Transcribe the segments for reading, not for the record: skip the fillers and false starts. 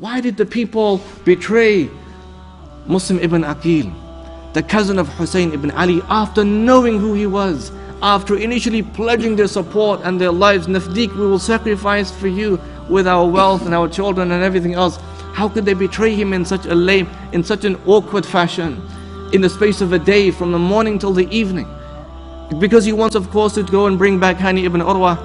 Why did the people betray Muslim ibn Aqil, the cousin of Hussein ibn Ali, after knowing who he was, after initially pledging their support and their lives? Nafdik, we will sacrifice for you with our wealth and our children and everything else. How could they betray him in such a lame, in such an awkward fashion, in the space of a day, from the morning till the evening? Because he wants, of course, to go and bring back Hani ibn Urwa,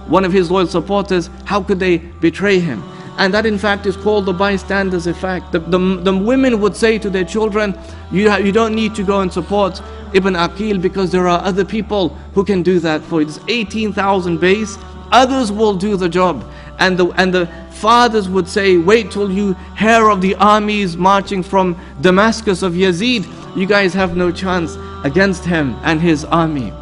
one of his loyal supporters. How could they betray him? And that in fact is called the bystander's effect. The women would say to their children, you don't need to go and support Ibn Aqil, because there are other people who can do that for you. It's 18,000 base, others will do the job. And the fathers would say, wait till you hear of the armies marching from Damascus of Yazid. You guys have no chance against him and his army.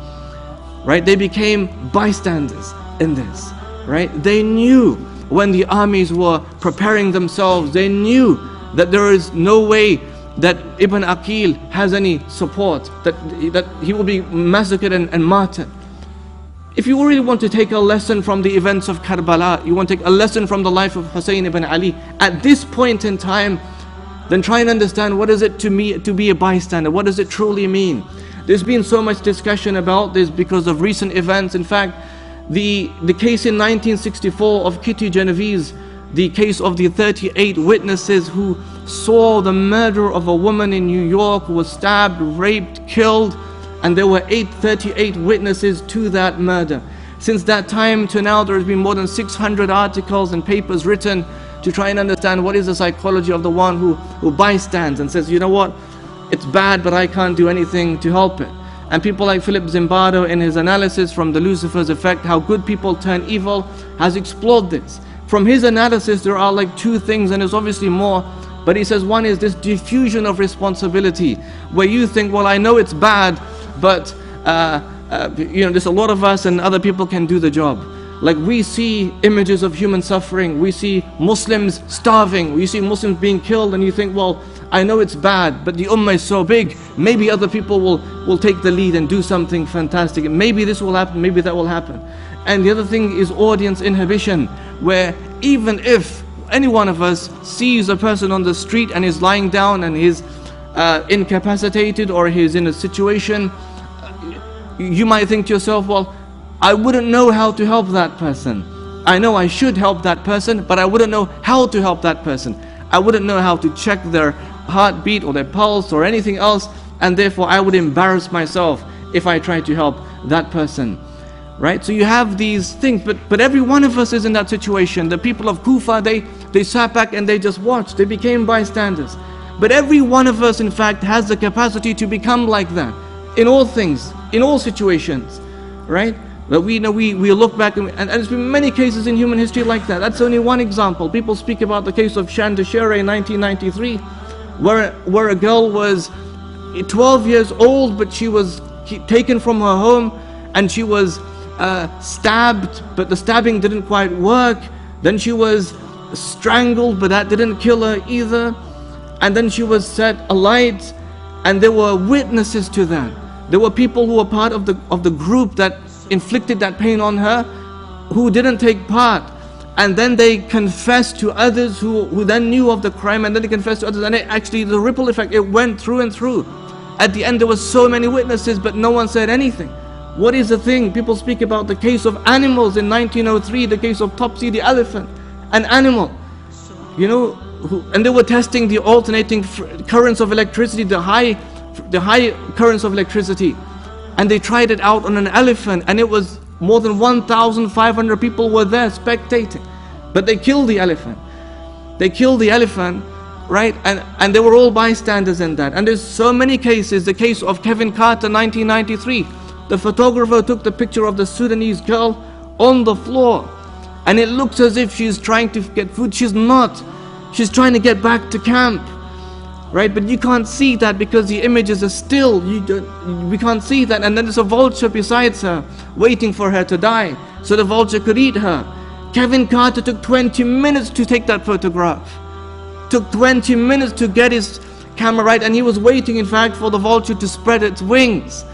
Right? They became bystanders in this. Right? They knew when the armies were preparing themselves, they knew that there is no way that Ibn Aqil has any support, that he will be massacred and martyred. If you really want to take a lesson from the events of Karbala, you want to take a lesson from the life of Hussein ibn Ali at this point in time, then try and understand what is it to be a bystander. What does it truly mean? There's been so much discussion about this because of recent events. In fact, the case in 1964 of Kitty Genovese, the case of the 38 witnesses who saw the murder of a woman in New York who was stabbed, raped, killed, and there were 38 witnesses to that murder. Since that time to now, there has been more than 600 articles and papers written to try and understand what is the psychology of the one who bystands and says, you know what, it's bad, but I can't do anything to help it. And people like Philip Zimbardo, in his analysis from the Lucifer's Effect, How Good People Turn Evil, has explored this. From his analysis, there are like two things, and there's obviously more, but he says one is this diffusion of responsibility, where you think, well, I know it's bad, but there's a lot of us and other people can do the job. Like we see images of human suffering, we see Muslims starving, we see Muslims being killed, and you think, well, I know it's bad, but the ummah is so big, maybe other people will take the lead and do something fantastic. Maybe this will happen, maybe that will happen. And the other thing is audience inhibition, where even if any one of us sees a person on the street and is lying down and is incapacitated or he's in a situation, you might think to yourself, well, I wouldn't know how to help that person. I know I should help that person, but I wouldn't know how to help that person. I wouldn't know how to check their heartbeat or their pulse or anything else, and therefore I would embarrass myself if I tried to help that person. Right? So you have these things, but every one of us is in that situation. The people of Kufa, they sat back and they just watched. They became bystanders. But every one of us, in fact, has the capacity to become like that in all things, in all situations. Right? That we look back and there's been many cases in human history like that. That's only one example. People speak about the case of Chandrashekhar in 1993, where a girl was 12 years old, but she was taken from her home and she was stabbed, but the stabbing didn't quite work. Then she was strangled, but that didn't kill her either. And then she was set alight, and there were witnesses to that. There were people who were part of the group that inflicted that pain on her, who didn't take part, and then they confessed to others who then knew of the crime, and then they confessed to others, and actually the ripple effect, it went through and through. At the end there was so many witnesses, but no one said anything. What is the thing? People speak about the case of animals in 1903, the case of Topsy the elephant, an animal, and they were testing the alternating currents of electricity, the high currents of electricity. And they tried it out on an elephant, and it was more than 1,500 people were there spectating. But they killed the elephant. They killed the elephant, right? And they were all bystanders in that. And there's so many cases. The case of Kevin Carter, 1993. The photographer took the picture of the Sudanese girl on the floor. And it looks as if she's trying to get food. She's not. She's trying to get back to camp. Right, but you can't see that because the images are still. We can't see that. And then there's a vulture besides her, waiting for her to die, so the vulture could eat her. Kevin Carter took 20 minutes to take that photograph. Took 20 minutes to get his camera right, and he was waiting, in fact, for the vulture to spread its wings,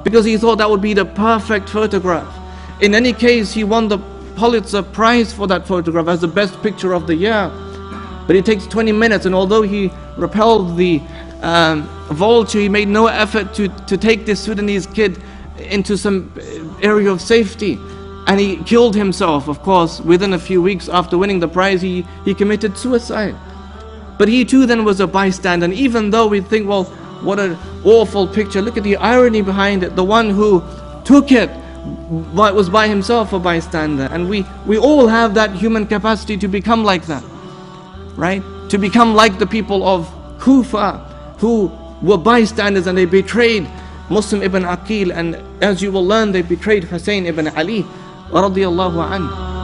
because he thought that would be the perfect photograph. In any case, he won the Pulitzer Prize for that photograph as the best picture of the year. But it takes 20 minutes, and although he repelled the vulture, he made no effort to take this Sudanese kid into some area of safety. And he killed himself, of course. Within a few weeks after winning the prize, he committed suicide. But he too then was a bystander. And even though we think, well, what an awful picture, look at the irony behind it. The one who took it was by himself a bystander. And we all have that human capacity to become like that, right? To become like the people of Kufa, who were bystanders and they betrayed Muslim ibn Aqil, and as you will learn, they betrayed Hussein ibn Ali radiyallahu anhu.